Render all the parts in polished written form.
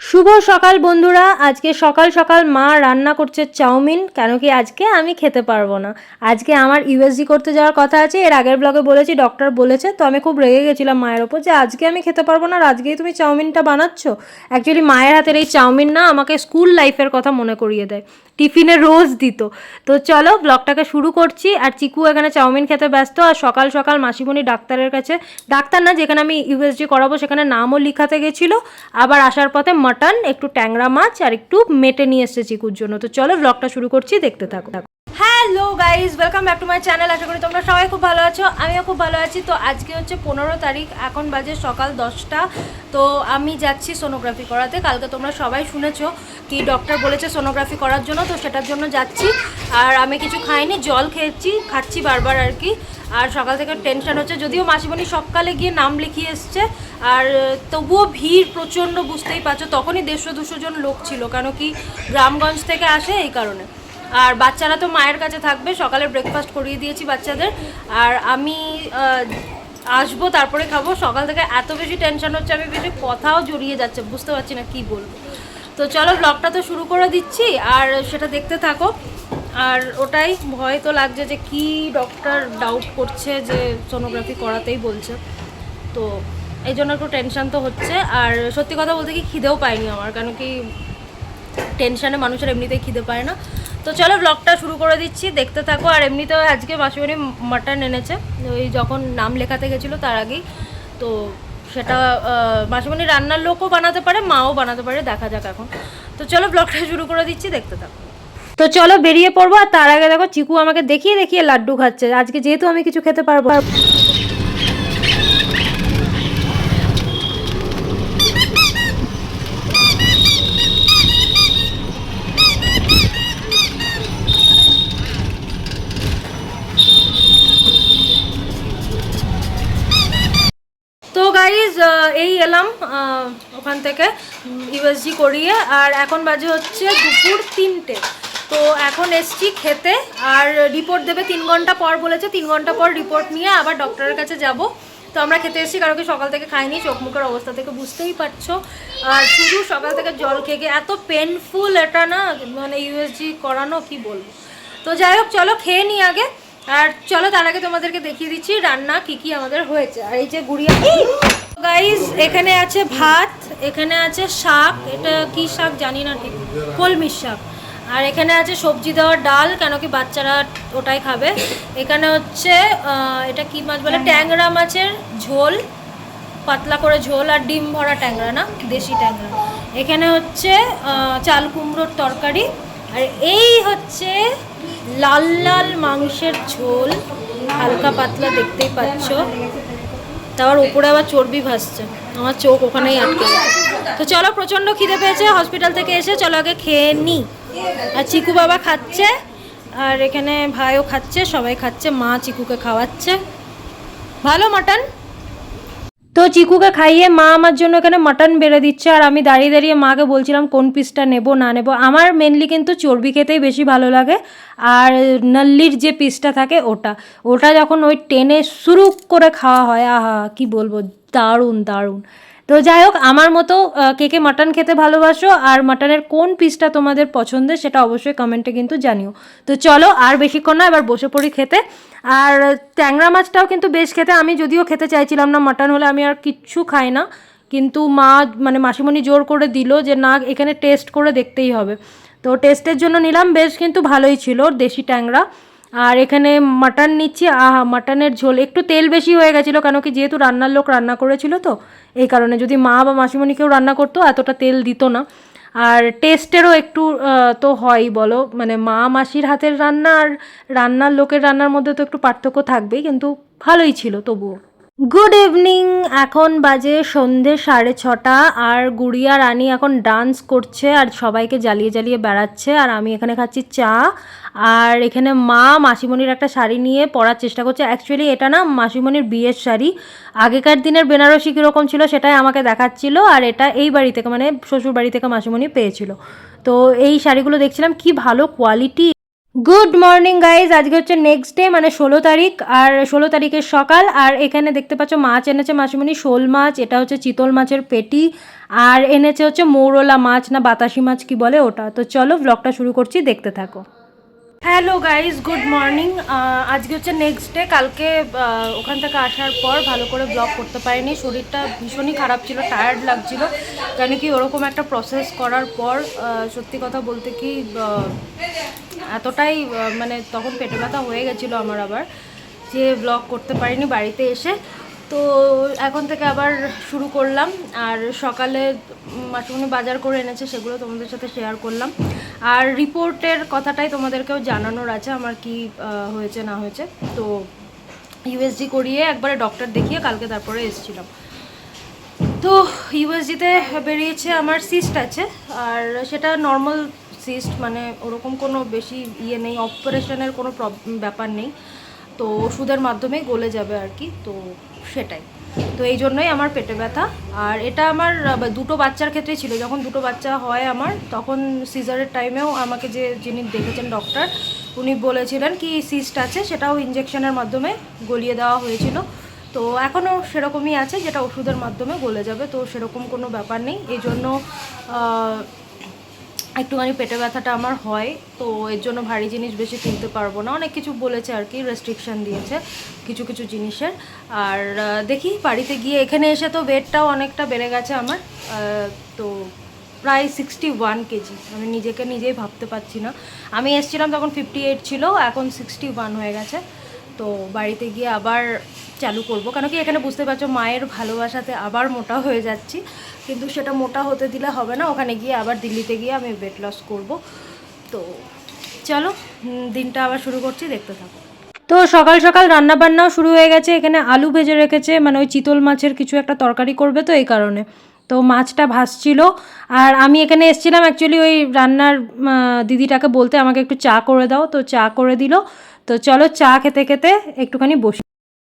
শুভ সকাল বন্ধুরা। আজকে সকাল সকাল মা রান্না করছে চাউমিন, কেন কি আজকে আমি খেতে পারবো না। আজকে আমার ইউএসজি করতে যাওয়ার কথা আছে, এর আগের ব্লগে বলেছি, ডক্টর বলেছে। তো আমি খুব রেগে গেছিলাম মায়ের ওপর যে আজকে আমি খেতে পারবো না, আর আজকেই তুমি চাউমিনটা বানাচ্ছ। অ্যাকচুয়ালি মায়ের হাতের এই চাউমিন না আমাকে স্কুল লাইফের কথা মনে করিয়ে দেয়, টিফিনে রোজ দিত। তো চলো ব্লগটাকে শুরু করছি। আর চিকু এখানে চাউমিন খেতে ব্যস্ত, আর সকাল সকাল মাসিমণি ডাক্তারের কাছে, ডাক্তার না, যেখানে আমি ইউএসজি করাবো সেখানে নামও লিখাতে গেছিলো। আবার আসার পথে মাটন, একটু ট্যাংরা মাছ আর একটু মেটে নিয়ে এসছে চিকুর জন্য। তো চলো ব্লগটা শুরু করছি, দেখতে থাকো। Hello guys, welcome back to my channel. আশা করি তোমরা সবাই খুব ভালো আছো, আমিও খুব ভালো আছি। তো আজকে হচ্ছে 15 তারিখ, এখন বাজে সকাল 10টা। তো আমি যাচ্ছি সোনোগ্রাফি করাতে। কালকে তোমরা সবাই শুনেছো কি ডক্টর বলেছে সোনোগ্রাফি করার জন্য, তো সেটার জন্য যাচ্ছি। আর আমি কিছু খাইনি, জল খাচ্ছি বারবার আর কি। আর সকাল থেকে টেনশন হচ্ছে, যদিও মাসিমণি সকালে গিয়ে নাম লিখিয়ে এসছে। আর তবুও ভিড় প্রচণ্ড, বুঝতেই পারছো। তখনই 150-200 জন লোক ছিল, কেন কি গ্রামগঞ্জ থেকে আসে, এই কারণে। আর বাচ্চারা তো মায়ের কাছে থাকবে, সকালে ব্রেকফাস্ট করিয়ে দিয়েছি বাচ্চাদের। আর আমি আসবো, তারপরে খাবো। সকাল থেকে এত বেশি টেনশন হচ্ছে, আমি বেশি কথাও জড়িয়ে যাচ্ছে, বুঝতে পারছি না কি বলবো। তো চলো ব্লগটা তো শুরু করে দিচ্ছি, আর সেটা দেখতে থাকো। আর ওটাই ভয় তো লাগছে যে কি ডক্টর ডাউট করছে যে সোনোগ্রাফি করাতেই বলছে, তো এই জন্য একটু টেনশন তো হচ্ছে। আর সত্যি কথা বলতে কি খিদেও পাইনি আমার, কারণ কি টেনশানে মানুষের এমনিতেই খিদে পায় না। তো চলো ব্লগটা শুরু করে দিচ্ছি, দেখতে থাকো। আর এমনিতেও আজকে মাসিমণি মাটন এনেছে, ওই যখন নাম লেখাতে গেছিলো তার আগেই। তো সেটা মাসিমণি রান্নার লোকও বানাতে পারে, মাও বানাতে পারে, দেখা যাক এখন। তো চলো ব্লগটা শুরু করে দিচ্ছি, দেখতে থাকো। তো চলো বেরিয়ে পড়বো। আর তার আগে দেখো চিকু আমাকে দেখিয়ে দেখিয়ে লাড্ডু খাচ্ছে, আজকে যেহেতু আমি কিছু খেতে পারবো। তো গাইজ এই এলাম ওখান থেকে ইউএসজি করিয়ে। আর এখন বাজে হচ্ছে দুপুর 3টে। তো এখন এসছি খেতে, আর রিপোর্ট দেবে 3 ঘন্টা পর বলেছে। 3 ঘন্টা পর রিপোর্ট নিয়ে আবার ডক্টরের কাছে যাব। তো আমরা খেতে এসেছি, কারণ কি সকাল থেকে খাইনি, চোখ মুখের অবস্থা থেকে বুঝতেই পারছো। আর শুধু সকাল থেকে জল খেয়ে এত পেনফুল এটা না, মানে ইউএসজি করানো কি বলবো। তো যাই হোক, চলো খেয়ে নিই আগে। আর চলো তার আগে তোমাদেরকে দেখিয়ে দিচ্ছি রান্না কি কি আমাদের হয়েছে। আর এই যে গুড়িয়া গাইস, এখানে আছে ভাত, এখানে আছে শাক, এটা কি শাক জানি না ঠিক, কলমির শাক। আর এখানে আছে সবজি দেওয়ার ডাল, কেন কি বাচ্চারা ওটাই খাবে। এখানে হচ্ছে এটা কি মাছ বলে, ট্যাংরা মাছের ঝোল, পাতলা করে ঝোল, আর ডিম ভরা ট্যাংরা, না দেশি ট্যাংরা। এখানে হচ্ছে চাল কুমড়োর তরকারি। আর এই হচ্ছে লাল লাল মাংসের ঝোল, হালকা পাতলা, দেখতেই পাচ্ছ। তারপর উপরে আবার চর্বি ভাসছে, আমার চোখ ওখানেই আটকে গেছে। তো চলো, প্রচণ্ড খিদে পেয়েছে হসপিটাল থেকে এসে, চলো আগে খেয়ে নিই। আর চিকু বাবা খাচ্ছে, আর এখানে ভাইও খাচ্ছে, সবাই খাচ্ছে, মা চিকুকে খাওয়াচ্ছে। ভালো মাটন। তো চিকুকে খাইয়ে মা আমার জন্য এখানে মাটন বেড়ে দিচ্ছে। আর আমি দাঁড়িয়ে দাঁড়িয়ে মাকে বলছিলাম কোন পিসটা নেব না নেব। আমার মেনলি কিন্তু চর্বি খেতেই বেশি ভালো লাগে, আর নল্লির যে পিসটা থাকে ওটা ওটা যখন ওই টেনে শুরু করে খাওয়া হয়, আহা কি বলবো, দারুণ দারুণ। তো যাই হোক, আমার মতো কে কে মাটন খেতে ভালোবাসো, আর মাটনের কোন পিসটা তোমাদের পছন্দের সেটা অবশ্যই কমেন্টে কিন্তু জানিও। তো চলো আর বেশিক্ষণ না, এবার বসে পড়ি খেতে। আর ট্যাংরা মাছটাও কিন্তু বেশ খেতে, আমি যদিও খেতে চাইছিলাম না, মাটন হলে আমি আর কিচ্ছু খাই না, কিন্তু মা মানে মাসিমণি জোর করে দিল যে না, এখানে টেস্ট করে দেখতেই হবে। তো টেস্টের জন্য নিলাম, বেশ কিন্তু ভালোই ছিল দেশি ট্যাংরা। আর এখানে মাটন নিচ্ছি, আহা মাটনের ঝোল একটু তেল বেশি হয়ে গেছিলো, কেন কি যেহেতু রান্নার লোক রান্না করেছিল, তো এই কারণে। যদি মা বা মাসিমণি কেউ রান্না করতো এতটা তেল দিত না। আর টেস্টেরও একটু তো হয়ই বলো, মানে মা মাসির হাতের রান্না আর রান্নার লোকের রান্নার মধ্যে তো একটু পার্থক্য থাকবেই, কিন্তু ভালোই ছিল তবুও। গুড ইভিনিং, এখন বাজে সন্ধে 6:30। আর গুড়িয়া রানী এখন ডান্স করছে আর সবাইকে জ্বালিয়ে জ্বালিয়ে বেড়াচ্ছে। আর আমি এখানে খাচ্ছি চা। আর এখানে মা মাসিমণির একটা শাড়ি নিয়ে পরার চেষ্টা করছে। অ্যাকচুয়ালি এটা না মাসিমণির বিয়ের শাড়ি, আগেকার দিনের বেনারসি কীরকম ছিল সেটাই আমাকে দেখাচ্ছিল। আর এটা এই বাড়ি থেকে, মানে শ্বশুর বাড়ি থেকে মাসিমণি পেয়েছিল। তো এই শাড়িগুলো দেখছিলাম, কি ভালো কোয়ালিটি। গুড মর্নিং গাইজ, আজকে হচ্ছে নেক্সট ডে মানে 16 তারিখ, আর 16 তারিখের সকাল। আর এখানে দেখতে পাচ্ছ মাছ এনেছে মাসিমণি, শোল মাছ, এটা হচ্ছে চিতল মাছের পেটি, আর এনেছে হচ্ছে মৌরলা মাছ না বাতাসি মাছ কি বলে ওটা। তো চলো ব্লগটা শুরু করছি, দেখতে থাকো। Hello guys, good morning. আজকে হচ্ছে নেক্সট ডে। কালকে ওখান থেকে আসার পর ভালো করে ব্লগ করতে পারিনি, শরীরটা ভীষণই খারাপ ছিল, টায়ার্ড লাগছিল। কেন কি ওরকম একটা প্রসেস করার পর সত্যি কথা বলতে কি এতটাই মানে তখন পেটে ব্যথা হয়ে গেছিলো আমার আবার, যে ব্লগ করতে পারিনি বাড়িতে এসে। তো এখন থেকে আবার শুরু করলাম। আর সকালে মাসুমনি বাজার করে এনেছে, সেগুলো তোমাদের সাথে শেয়ার করলাম। আর রিপোর্টের কথাটাই তোমাদেরকেও জানানোর আছে আমার কি হয়েছে না হয়েছে। তো ইউএসজি করিয়ে একবারে ডক্টর দেখিয়ে কালকে তারপরে এসেছিলাম। তো ইউএসজিতে বেরিয়েছে আমার সিস্ট আছে, আর সেটা নর্মাল সিস্ট, মানে ওরকম কোনো বেশি ইয়ে নেই, অপারেশনের কোনো ব্যাপার নেই। তো ওষুধের মাধ্যমেই গলে যাবে আর কি, তো সেটাই। তো এই জন্যই আমার পেটে ব্যথা। আর এটা আমার দুটো বাচ্চার ক্ষেত্রেই ছিল, যখন দুটো বাচ্চা হয় আমার, তখন সিজারের টাইমেও আমাকে যিনি দেখেছেন ডক্টর, উনি বলেছিলেন কি সিস্ট আছে, সেটাও ইঞ্জেকশনের মাধ্যমে গলিয়ে দেওয়া হয়েছিল। তো এখনও সেরকমই আছে, যেটা ওষুধের মাধ্যমে গলে যাবে, তো সেরকম কোনো ব্যাপার নেই। এই জন্য একটুখানি পেটে ব্যথাটা আমার হয়। তো এর জন্য ভারী জিনিস বেশি তুলতে পারবো না, অনেক কিছু বলেছে আর কি, রেস্ট্রিকশান দিয়েছে কিছু কিছু জিনিসের। আর দেখি বাড়িতে গিয়ে, এখানে এসে তো ওয়েটটাও অনেকটা বেড়ে গেছে আমার, তো প্রায় 61 কেজি। আমি নিজেই ভাবতে পারছি না। আমি এসেছিলাম তখন 58 ছিল, এখন 61 হয়ে গেছে। তো বাড়িতে গিয়ে আবার চালু করব, কেন কি এখানে বুঝতে পারছো মায়ের ভালোবাসাতে আবার মোটা হয়ে যাচ্ছি। কিন্তু সেটা মোটা হতে দিলে হবে না, ওখানে গিয়ে আবার দিল্লিতে গিয়ে আমি ওয়েট লস করব। তো চলো দিনটা আবার শুরু করছি, দেখতে থাকো। তো সকাল সকাল রান্না বান্নাও শুরু হয়ে গেছে। এখানে আলু ভেজে রেখেছে, মানে ওই চিতল মাছের কিছু একটা তরকারি করবে, তো এই কারণে তো মাছটা ভাজছিল। আর আমি এখানে এসেছিলাম অ্যাকচুয়ালি ওই রান্নার দিদিটাকে বলতে আমাকে একটু চা করে দাও, তো চা করে দিল। তো চলো চা খেতে খেতে একটুখানি বসি।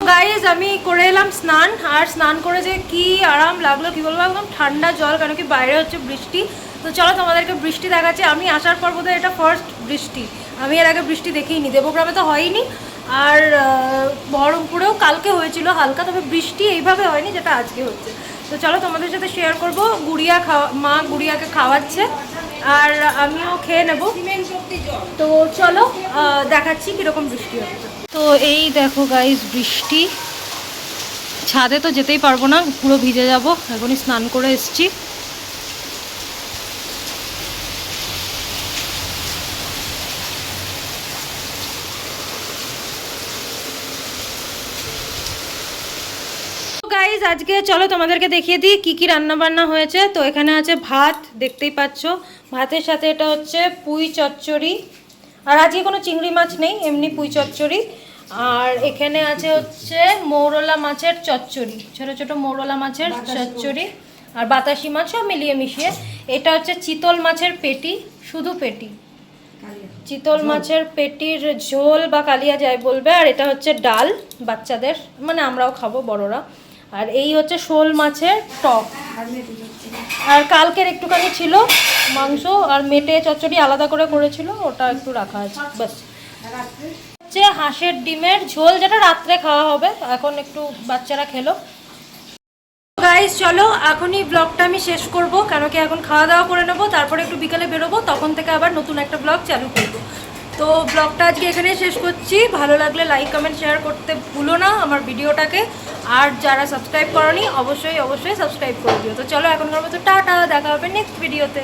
গাইজ আমি করে এলাম স্নান, আর স্নান করে যে কি আরাম লাগলো কি বলবো, একদম ঠান্ডা জল, কেন কি বাইরে হচ্ছে বৃষ্টি। তো চলো তোমাদেরকে বৃষ্টি দেখাচ্ছি। আমি আসার পর বোধহয় এটা ফার্স্ট বৃষ্টি, আমি এর আগে বৃষ্টি দেখিনি, দেবগ্রামে তো হয়নি, আর বহরমপুরেও কালকে হয়েছিল হালকা, তবে বৃষ্টি এইভাবে হয়নি যেটা আজকে হচ্ছে। তো চলো তোমাদের সাথে শেয়ার করবো। মা গুড়িয়াকে খাওয়াচ্ছে, আর আমিও খেয়ে নেব। তো চলো দেখাচ্ছি কীরকম বৃষ্টি হচ্ছে। তো এই দেখো গাইস বৃষ্টি, ছাদে তো যেতেই পারবো না, পুরো ভিজে যাব। এখনই স্নান করে এসছি। গাইজ আজকে চলো তোমাদেরকে দেখিয়ে দিই কি কি রান্না বান্না হয়েছে। তো এখানে আছে ভাত, দেখতেই পাচ্ছ, ভাতের সাথে এটা হচ্ছে পুঁই চচ্চড়ি, আর আজকে কোনো চিংড়ি মাছ নেই, এমনি পুঁই চচ্চড়ি। আর এখানে আছে হচ্ছে মৌরলা মাছের চচ্চড়ি, ছোট ছোট মৌরলা মাছের চচ্চড়ি, আর বাতাসি মাছ সব মিলিয়ে মিশিয়ে। এটা হচ্ছে চিতল মাছের পেটি, শুধু পেটি, চিতল মাছের পেটির ঝোল বা কালিয়া যাই বলবে। আর এটা হচ্ছে ডাল বাচ্চাদের, মানে আমরাও খাবো বড়রা। আর এই হচ্ছে শোল মাছের টক, আর কালকের একটুখানি ছিল মাংস, আর মেটে চচ্চড়ি আলাদা করে করেছিল, ওটা একটু রাখা আছে ব্যাস। হচ্ছে হাঁসের ডিমের ঝোল, যেটা রাত্রে খাওয়া হবে, এখন একটু বাচ্চারা খেলো। গাইস চলো এখনই ব্লগটা আমি শেষ করব, কেন কি এখন খাওয়া দাওয়া করে নেবো, তারপরে একটু বিকালে বেরোবো, তখন থেকে আবার নতুন একটা ব্লগ চালু করবো। তো ব্লগটা আজকে এখানে শেষ করছি। ভালো লাগলে লাইক কমেন্ট শেয়ার করতে ভুলো না আমার ভিডিওটাকে, আর যারা সাবস্ক্রাইব করোনি অবশ্যই সাবস্ক্রাইব করে দিও। তো চলো এখনকার মতো টাটা, দেখা হবে নেক্সট ভিডিওতে।